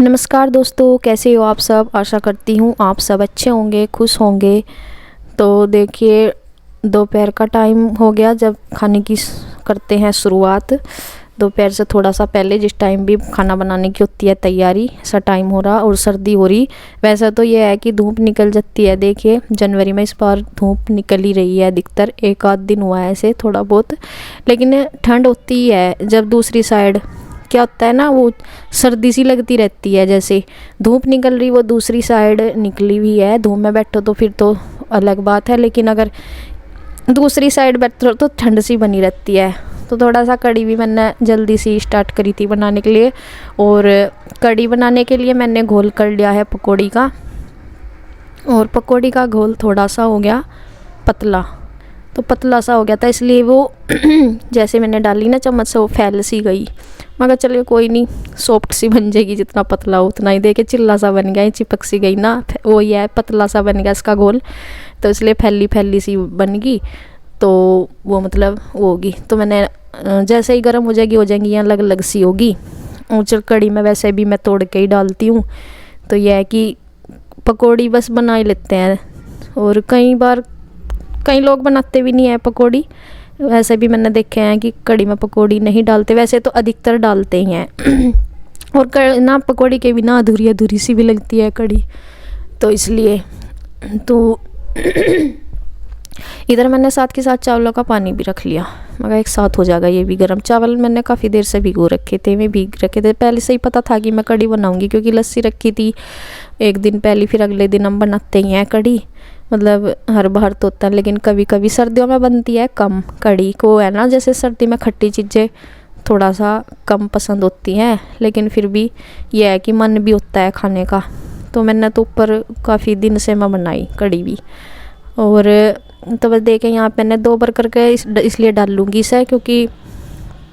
नमस्कार दोस्तों, कैसे हो आप सब। आशा करती हूँ आप सब अच्छे होंगे, खुश होंगे। तो देखिए, दोपहर का टाइम हो गया जब खाने की करते हैं शुरुआत। दोपहर से थोड़ा सा पहले, जिस टाइम भी खाना बनाने की होती है तैयारी, ऐसा टाइम हो रहा और सर्दी हो रही। वैसा तो ये है कि धूप निकल जाती है। देखिए, जनवरी में इस बार धूप निकल ही रही है अधिकतर। एक आध दिन हुआ है ऐसे थोड़ा बहुत, लेकिन ठंड होती ही है। जब दूसरी साइड क्या होता है ना, वो सर्दी सी लगती रहती है। जैसे धूप निकल रही, वो दूसरी साइड निकली हुई है। धूप में बैठो तो फिर तो अलग बात है, लेकिन अगर दूसरी साइड बैठो तो ठंड सी बनी रहती है। तो थोड़ा सा कड़ी भी मैंने जल्दी सी स्टार्ट करी थी बनाने के लिए। और कड़ी बनाने के लिए मैंने घोल कर लिया है पकौड़ी का। और पकौड़ी का घोल थोड़ा सा हो गया पतला, तो पतला सा हो गया था, इसलिए वो जैसे मैंने डाली ना चम्मच से, वो फैल सी गई। मगर चलिए कोई नहीं, सॉफ्ट सी बन जाएगी। जितना पतला हो उतना ही। देखे, चिल्ला सा बन गया, चिपक सी गई ना, वो ये है पतला सा बन गया इसका घोल। तो इसलिए फैली फैली सी बन गई। तो वो मतलब वो होगी, तो मैंने जैसे ही गर्म हो जाएंगी या अलग अलग सी होगी। और चल, कड़ी में वैसे भी मैं तोड़ के ही डालती हूँ। तो यह है कि पकौड़ी बस बना ही लेते हैं। और कई लोग बनाते भी नहीं है पकौड़ी। वैसे भी मैंने देखे हैं कि कड़ी में पकौड़ी नहीं डालते, वैसे तो अधिकतर डालते ही हैं। और ना पकौड़ी के बिना अधूरी अधूरी सी भी लगती है कड़ी, तो इसलिए तो इधर मैंने साथ के साथ चावलों का पानी भी रख लिया। मगर एक साथ हो जाएगा ये भी गर्म। चावल मैंने काफ़ी देर से भिगो रखे थे, मैं भीग रखे थे पहले से ही। पता था कि मैं कड़ी बनाऊंगी, क्योंकि लस्सी रखी थी एक दिन पहले, फिर अगले दिन हम बनाते ही हैं कड़ी। मतलब हर बार तो होता है, लेकिन कभी कभी सर्दियों में बनती है कम कड़ी को, है ना। जैसे सर्दी में खट्टी चीज़ें थोड़ा सा कम पसंद होती हैं, लेकिन फिर भी यह है कि मन भी होता है खाने का। तो मैंने तो ऊपर काफ़ी दिन से मैं बनाई कड़ी भी। और तो बस देखें, यहाँ पे मैंने 2 बार करके इसलिए डाल लूँगी इसे, क्योंकि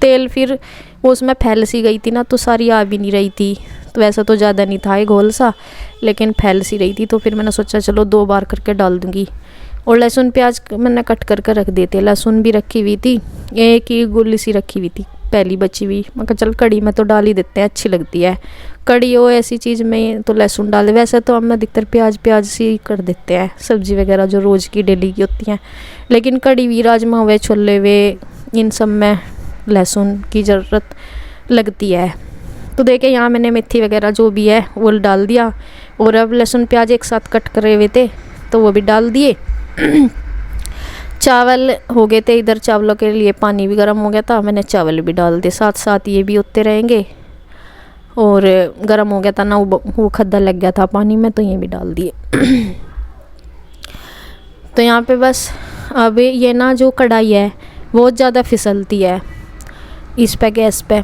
तेल फिर वो उसमें फैल सी गई थी ना, तो सारी आ भी नहीं रही थी। तो वैसा तो ज़्यादा नहीं था ये घोल सा, लेकिन फैल सी रही थी। तो फिर मैंने सोचा चलो 2 बार करके डाल दूँगी। और लहसुन प्याज मैंने कट करके रख दिए थे। लहसुन भी रखी हुई थी, एक ही गुल्ली सी रखी हुई थी पहली बची हुई। मैं कहा चल कड़ी में तो डाल ही देते हैं, अच्छी लगती है कड़ी हो ऐसी चीज़ में तो लहसुन डाले। वैसे तो हम अधिकतर प्याज सी कर देते हैं सब्जी वगैरह जो रोज़ की डेली की होती हैं, लेकिन कड़ी भी, राजमा हुए, छोले हुए, इन सब में लहसुन की ज़रूरत लगती है। तो देखे, यहाँ मैंने मेथी वगैरह जो भी है वो डाल दिया। और अब लहसुन प्याज एक साथ कट करे हुए थे तो वो भी डाल दिए। चावल हो गए थे इधर, चावलों के लिए पानी भी गर्म हो गया था, मैंने चावल भी डाल दिए साथ साथ, ये भी होते रहेंगे। और गर्म हो गया था ना, वो खद्दा लग गया था पानी में, तो ये भी डाल दिए। तो यहाँ पे बस अब ये ना जो कढ़ाई है बहुत ज़्यादा फिसलती है इस पे, गैस पे।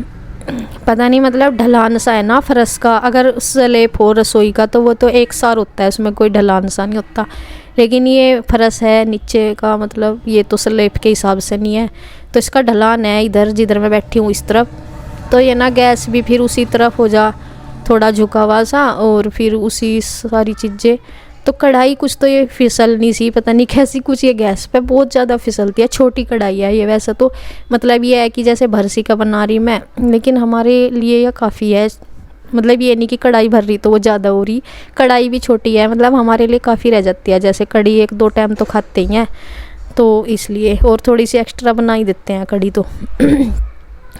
पता नहीं, मतलब ढलान सा है ना फरस का। अगर स्लेप हो रसोई का तो वो तो एक सार होता है, उसमें कोई ढलान सा नहीं होता। लेकिन ये फरस है नीचे का, मतलब ये तो स्लेप के हिसाब से नहीं है, तो इसका ढलान है इधर जिधर मैं बैठी हूँ इस तरफ। तो ये ना गैस भी फिर उसी तरफ हो जा, थोड़ा झुका हुआ सा, और फिर उसी सारी चीज़ें। तो कढ़ाई कुछ तो ये फिसलनी सी, पता नहीं कैसी कुछ ये गैस पे बहुत ज़्यादा फिसलती है। छोटी कढ़ाई है ये, वैसे तो मतलब ये है कि जैसे भरसी का बना रही मैं, लेकिन हमारे लिए यह काफ़ी है। मतलब ये नहीं कि कढ़ाई भर रही तो वो ज़्यादा हो रही, कढ़ाई भी छोटी है, मतलब हमारे लिए काफ़ी रह जाती है। जैसे कढ़ी 1-2 टाइम तो खाते ही हैं, तो इसलिए और थोड़ी सी एक्स्ट्रा बना ही देते हैं कढ़ी तो।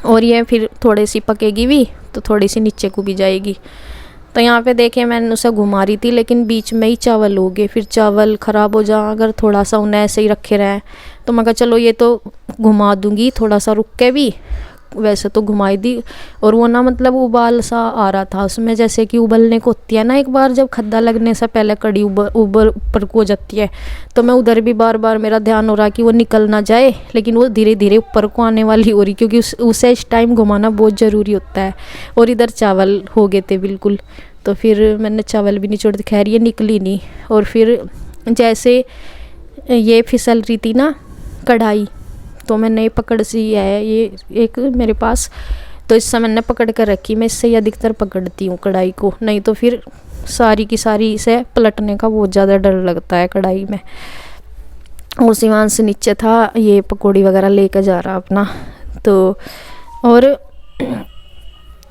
और ये फिर थोड़ी सी पकेगी भी तो थोड़ी सी नीचे को भी जाएगी। तो यहाँ पे देखें, मैंने उसे घुमा रही थी, लेकिन बीच में ही चावल हो गए। फिर चावल ख़राब हो जा अगर थोड़ा सा उन्हें ऐसे ही रखे रहे, तो मैं कहा चलो ये तो घुमा दूँगी थोड़ा सा रुक के भी। वैसे तो घुमाई दी। और वो ना मतलब उबाल सा आ रहा था उसमें, जैसे कि उबलने को होती है ना एक बार, जब खद्दा लगने से पहले कड़ी ऊपर ऊपर को हो जाती है। तो मैं उधर भी बार बार मेरा ध्यान हो रहा कि वो निकल ना जाए, लेकिन वो धीरे धीरे ऊपर को आने वाली हो रही, क्योंकि उसे इस टाइम घुमाना बहुत ज़रूरी होता है। और इधर चावल हो गए थे बिल्कुल, तो फिर मैंने चावल भी निचोड़, खैर ये निकली नहीं। और फिर जैसे ये फिसल रही थी ना कढ़ाई, तो मैंने पकड़ सी है ये एक मेरे पास, तो इससे मैंने पकड़ कर रखी। मैं इससे ही अधिकतर पकड़ती हूँ कढ़ाई को, नहीं तो फिर सारी की सारी इसे पलटने का बहुत ज़्यादा डर लगता है कढ़ाई में। और सिवान से नीचे था, ये पकौड़ी वगैरह लेकर जा रहा अपना। तो और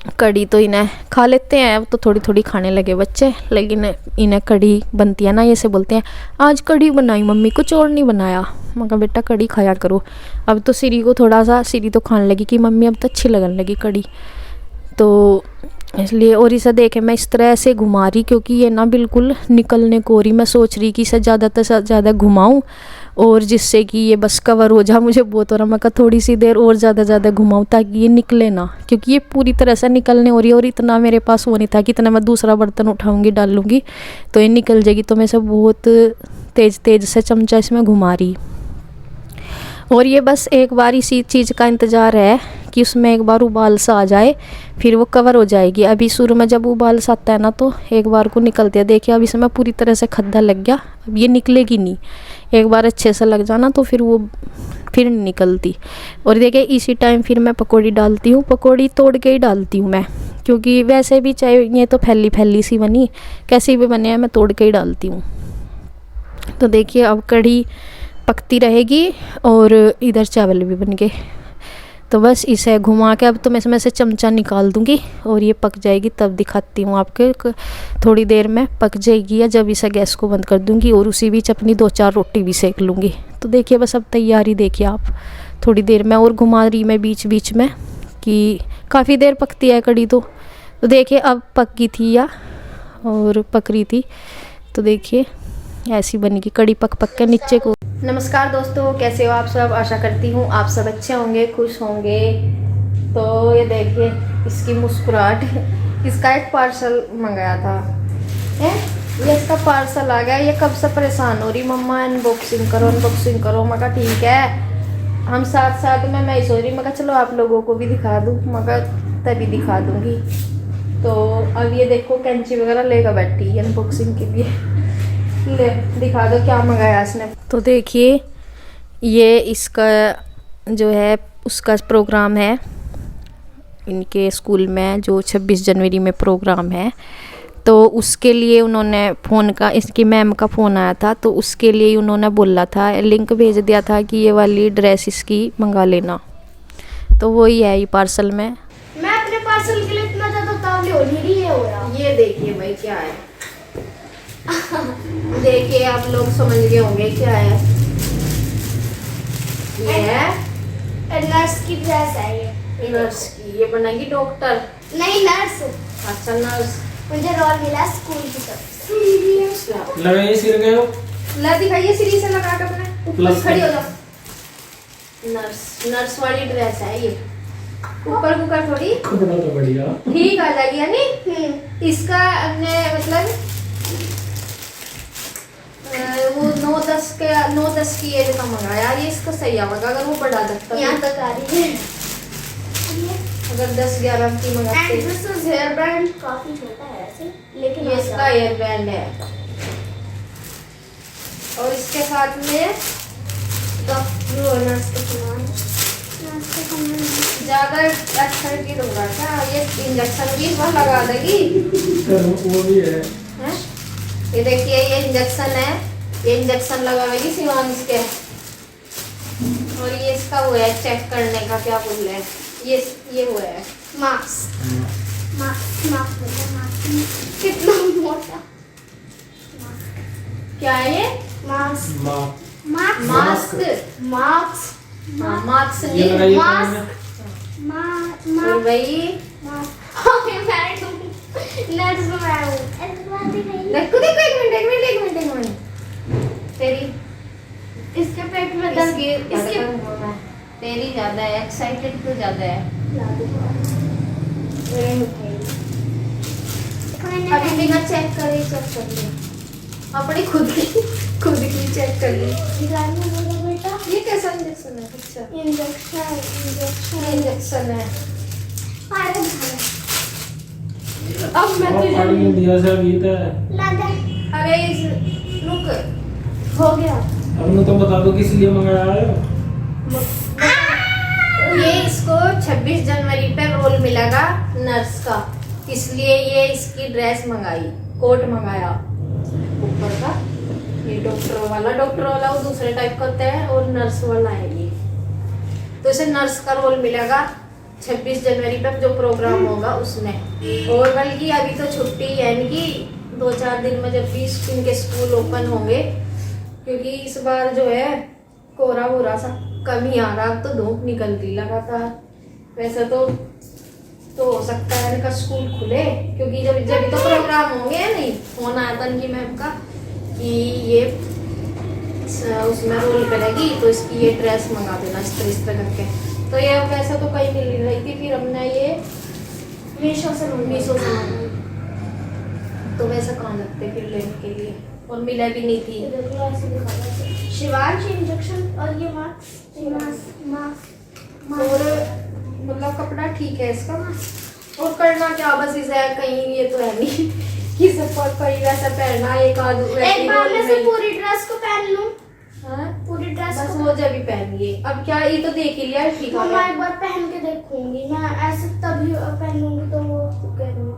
कड़ी तो इन्हें खा लेते हैं, अब तो थोड़ी थोड़ी खाने लगे बच्चे, लेकिन इन्हें कड़ी बनती है ना, ये से बोलते हैं आज कड़ी बनाई मम्मी, कुछ और नहीं बनाया। मैं कहा बेटा कड़ी खाया करो। अब तो सीरी को थोड़ा सा, सीरी तो खाने लगी कि मम्मी अब तो अच्छी लगने लगी कड़ी, तो इसलिए। और इसे देखे मैं इस तरह से घुमा रही, क्योंकि ये ना बिल्कुल निकलने को रही। मैं सोच रही कि इसे ज़्यादा से ज़्यादा घुमाऊँ और जिससे कि ये बस कवर हो जा। मुझे बहुत हो रहा, मैं कहा थोड़ी सी देर और ज़्यादा घुमाऊँ ताकि ये निकले ना, क्योंकि ये पूरी तरह से निकलने हो रही है। और इतना मेरे पास वो नहीं था कि इतना मैं दूसरा बर्तन उठाऊँगी डालूँगी तो ये निकल जाएगी। तो मैं इसे बहुत तेज़ से चमचा इसमें घुमा रही। और ये बस एक बार इसी चीज़ का इंतज़ार है कि उसमें एक बार उबाल सा आ जाए, फिर वो कवर हो जाएगी। अभी शुरू में जब उबाल सा आता है ना तो एक बार को निकलती है। देखिए अब इसमें पूरी तरह से खद्दा लग गया, अब ये निकलेगी नहीं। एक बार अच्छे से लग जाना तो फिर वो फिर नहीं निकलती। और देखिए इसी टाइम फिर मैं पकौड़ी डालती हूँ। पकौड़ी तोड़ के ही डालती हूँ मैं, क्योंकि वैसे भी चाहे ये तो फैली सी बनी, कैसी भी बने हैं मैं तोड़ के ही डालती हूँ। तो देखिए अब कढ़ी पकती रहेगी और इधर चावल भी बन गए। तो बस इसे घुमा के अब तो मैं इसमें से चमचा निकाल दूंगी और ये पक जाएगी, तब दिखाती हूँ आपके। थोड़ी देर में पक जाएगी या जब इसे गैस को बंद कर दूंगी, और उसी बीच अपनी 2-4 रोटी भी सेक लूँगी। तो देखिए बस अब तैयारी देखिए आप। थोड़ी देर में और घुमा रही मैं बीच में कि काफ़ी देर पकती है कढ़ी। तो देखिए अब पक गई थी या और पक रही थी। तो देखिए ऐसी बनेगी कढ़ी पक के नीचे को। नमस्कार दोस्तों, कैसे हो आप सब? आशा करती हूँ आप सब अच्छे होंगे, खुश होंगे। तो ये देखिए इसकी मुस्कुराहट। इसका एक पार्सल मंगाया था है, ये इसका पार्सल आ गया। ये कब से परेशान हो रही, मम्मा अनबॉक्सिंग करो। मैं कहा ठीक है, हम साथ में मैं सोच रही, मैं कहा चलो आप लोगों को भी दिखा दूँ, मैं कहा तभी दिखा दूँगी। तो अब ये देखो कैंची वगैरह लेकर बैठी अनबॉक्सिंग के लिए। ले दिखा दो क्या मंगाया इसने। तो देखिए ये इसका जो है उसका प्रोग्राम है इनके स्कूल में, जो 26 जनवरी में प्रोग्राम है। तो उसके लिए उन्होंने फ़ोन का, इसकी मैम का फ़ोन आया था, तो उसके लिए उन्होंने बोला था, लिंक भेज दिया था कि ये वाली ड्रेस इसकी मंगा लेना। तो वही है ये पार्सल में। मैं अपने पार्सल के लिए इतना ज़्यादा तावली हो नहीं रही है। ये देखिए भाई क्या है। देखिए आप लोग समझ गए होंगे क्या है। ये है नर्स की ड्रेस है ये। नर्स की। ये बनाएगी डॉक्टर? नहीं नर्स। अच्छा नर्स। मुझे रोल मिला स्कूल की तरफ से। लगाइए सिर गए हो। ला दिखाइए सीढ़ी से लगा के अपने ऊपर खड़ी हो जाओ। नर्स वाली ड्रेस है ये। ऊपर थोड़ी कपड़ा तो बढ़िया ठीक आ जाएगी यानी। इसका अपने मतलब वो 9-10 की एज का मंगाया। ये इसको सही आएगा अगर वो बढ़ा सकता है। यहाँ तक आ रही है। अगर 10-11 की मंगाते हैं। दिस इज हेयर बैंड, काफी छोटा है ऐसे, लेकिन ये इसका हेयर बैंड है। और इसके साथ में नर्स के सामान ज्यादा एक्साइटेड होगा क्या? ये इंजेक्शन भी इस बार लगा देगी। वो भी है। ये देखिए ये इंजेक्शन है, ये इंजेक्शन लगाएगी शिवांश के। और ये इसका वो है चेक करने का, क्या बोल रहे हैं ये वो है मास्क। कितना मोटा क्या है ये? मास्क। मास्क। मास्क ये नहीं लगाइए और भाई नर्स देखो एक मिनट तेरी इसके पेट में दर्द। इसके तेरी ज्यादा है, एक्साइटेड तो ज्यादा है। अभी बिना चेक करे चेक कर ली अपनी खुद की चेक कर ली। बेटा ये कैसा इंजेक्शन है? अच्छा इंजेक्शन है। अब मैं पानी दिया से अभी तो अरे रुक हो गया। अब मैं तो बता दो किस लिए मंगाया है। ये इसको 26 जनवरी पे रोल मिलेगा नर्स का, इसलिए ये इसकी ड्रेस मंगाई, कोट मंगाया ऊपर का। ये डॉक्टर वाला वो दूसरे टाइप का होता है और नर्स वाला है ये। तो इसे नर्स का रोल मिलेगा 26 जनवरी तक जो प्रोग्राम होगा उसमें। और बल्कि अभी तो छुट्टी है इनकी 2-4 दिन में, जब भी इनके स्कूल ओपन होंगे, क्योंकि इस बार जो है कोहरा वोरा सा कम ही आ रहा, अब तो धूप निकलती लगातार। वैसे तो हो सकता है इनका स्कूल खुले, क्योंकि जब तो प्रोग्राम होंगे। नहीं, फोन आया था इनकी मैम का कि ये उसमें रोल करेगी तो इसकी ये ड्रेस मंगा देना इस तरह करके। तो ये वैसे तो कहीं मिल नहीं रही थी, फिर हमने ये मीशो से मंगाई। तो वैसे कहाँ लगते फिर लेने के लिए, और मिला भी नहीं थी। शिवांश इंजेक्शन और ये मास्क और मतलब कपड़ा ठीक है इसका, और करना क्या बस इसे कहीं, ये तो है नहीं कि सब कहीं वैसा पहनना, एक बार में से पूरी ड्रेस को पहन लूं। हाँ पूरी ड्रेस बस को वो जब भी पहनिए। अब क्या, ये तो देख ही लिया, ठीक मम्मा है। एक बार पहन के देखूंगी मैं, ऐसे तभी पहनूंगी तो वो कह दूंगी।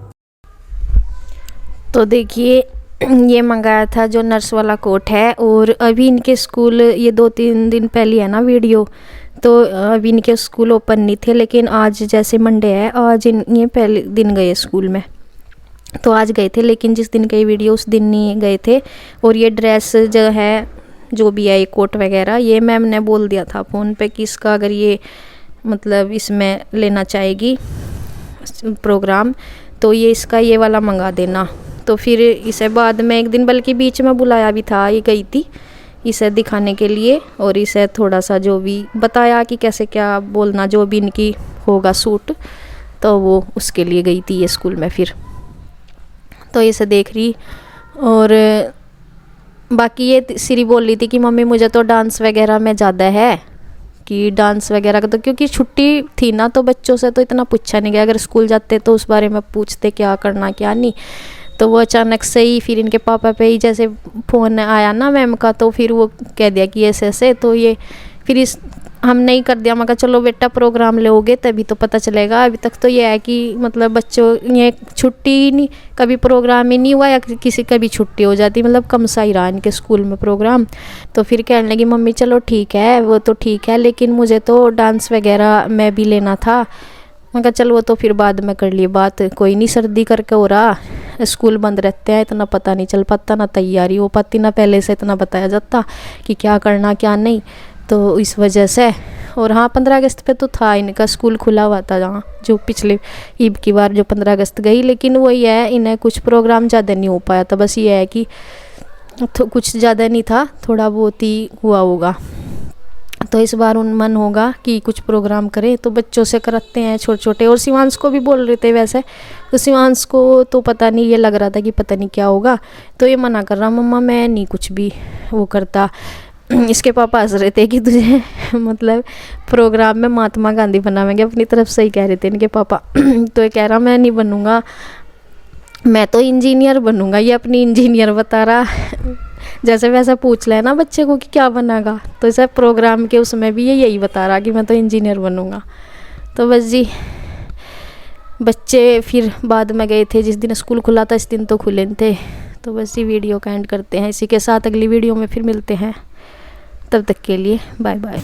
तो देखिए ये मंगाया था जो नर्स वाला कोट है, और अभी इनके स्कूल, ये 2-3 दिन पहले है ना वीडियो, तो अभी इनके स्कूल ओपन नहीं थे, लेकिन आज जैसे मंडे है, आज ये पहले दिन गए स्कूल में, तो आज गए थे। लेकिन जिस दिन गई वीडियो उस दिन नहीं गए थे। और ये ड्रेस जो है, जो भी है ये कोट वगैरह, ये मैम ने बोल दिया था फ़ोन पे कि इसका अगर ये मतलब इसमें लेना चाहेगी प्रोग्राम, तो ये इसका ये वाला मंगा देना। तो फिर इसे बाद में एक दिन, बल्कि बीच में बुलाया भी था, ये गई थी इसे दिखाने के लिए, और इसे थोड़ा सा जो भी बताया कि कैसे क्या बोलना, जो भी इनकी होगा सूट, तो वो उसके लिए गई थी ये स्कूल में। फिर तो इसे देख रही, और बाकी ये सिरी बोल रही थी कि मम्मी मुझे तो डांस वगैरह में ज़्यादा है, कि डांस वगैरह का तो, क्योंकि छुट्टी थी ना, तो बच्चों से तो इतना पूछा नहीं गया। अगर स्कूल जाते तो उस बारे में पूछते क्या करना क्या नहीं। तो वो अचानक से ही फिर इनके पापा पे ही जैसे फ़ोन आया ना मैम का, तो फिर वो कह दिया कि ऐसे ऐसे, तो ये फिर हमने ही कर दिया। मैं कहा चलो बेटा प्रोग्राम लोगे तभी तो पता चलेगा। अभी तक तो ये है कि मतलब बच्चों ये छुट्टी ही नहीं, कभी प्रोग्राम ही नहीं हुआ, या किसी का भी छुट्टी हो जाती, मतलब कम सा ही रहा इनके स्कूल में प्रोग्राम। तो फिर कहने लगी मम्मी चलो ठीक है, वो तो ठीक है, लेकिन मुझे तो डांस वगैरह में भी लेना था। मैं कहा चल वो तो फिर बाद में कर लिए बात, कोई नहीं, सर्दी करके हो रहा, स्कूल बंद रहते हैं, इतना पता नहीं चल पाता, ना तैयारी हो पाती, ना पहले से इतना बताया जाता कि क्या करना क्या नहीं। तो इस वजह से, और हाँ 15 अगस्त पे तो था इनका स्कूल खुला हुआ था, जहाँ जो पिछले ईद की बार जो 15 अगस्त गई, लेकिन वही है इन्हें कुछ प्रोग्राम ज़्यादा नहीं हो पाया था। बस ये है कि तो कुछ ज़्यादा नहीं था, थोड़ा बहुत ही हुआ होगा। तो इस बार उन मन होगा कि कुछ प्रोग्राम करें, तो बच्चों से कराते हैं छोटे छोटे। और शिवांश को भी बोल रहे थे वैसे, तो शिवांश को तो पता नहीं, ये लग रहा था कि पता नहीं क्या होगा, तो ये मना कर रहा मम्मा मैं नहीं कुछ भी वो करता। इसके पापा हंस रहे थे कि तुझे मतलब प्रोग्राम में महात्मा गांधी बनावेंगे, अपनी तरफ से ही कह रहे थे इनके पापा। तो ये कह रहा मैं नहीं बनूंगा, मैं तो इंजीनियर बनूंगा। ये अपनी इंजीनियर बता रहा। जैसे वैसा पूछ लेना बच्चे को कि क्या बनेगा, तो ऐसा प्रोग्राम के उसमें भी ये यही बता रहा कि मैं तो इंजीनियर बनूंगा। तो बस जी, बच्चे फिर बाद में गए थे, जिस दिन स्कूल खुला था इस दिन तो खुले थे। तो बस ये वीडियो का एंड करते हैं, इसी के साथ अगली वीडियो में फिर मिलते हैं, तब तक के लिए बाय बाय।